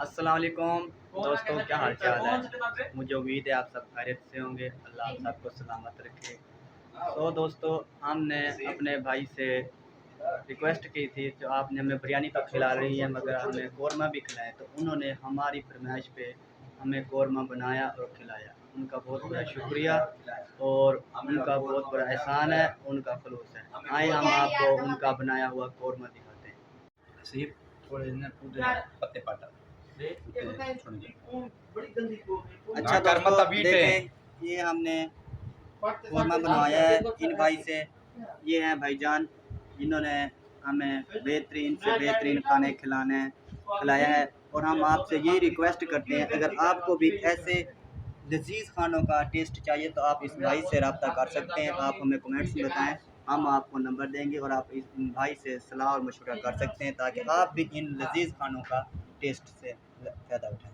अस्सलाम वालेकुम दोस्तों, क्या हाल चाल है। मुझे उम्मीद है आप सब खैरियत से होंगे। अल्लाह आप सबको सलामत रखे। तो दोस्तों, हमने अपने भाई से रिक्वेस्ट की थी जो आपने हमें बिरयानी तो खिला रही है मगर हमें कौरमा भी खिलाया, तो उन्होंने हमारी फरमाइश पे हमें कौरमा बनाया और खिलाया। उनका बहुत बड़ा शुक्रिया और उनका बहुत बड़ा एहसान है, उनका खलूस है। आए हम आपको उनका बनाया हुआ कौरमा दिखाते हैं। सिर्फ थोड़े ना पूरे पत्ते पाटा अच्छा दोस्तों, देखें ये हमने कौरमा बनवाया है इन भाई से। ये हैं भाईजान, इन्होंने हमें बेहतरीन से बेहतरीन खाने खिलाया है। और हम आपसे यही रिक्वेस्ट करते हैं, अगर आपको भी ऐसे लजीज खानों का टेस्ट चाहिए तो आप इस भाई से रब्ता कर सकते हैं। आप हमें कमेंट्स में बताएं, हम आपको नंबर देंगे और आप इस भाई से सलाह और मशवरा कर सकते हैं ताकि आप भी इन लजीज खानों का टेस्ट से फ़ायदा उठाएं।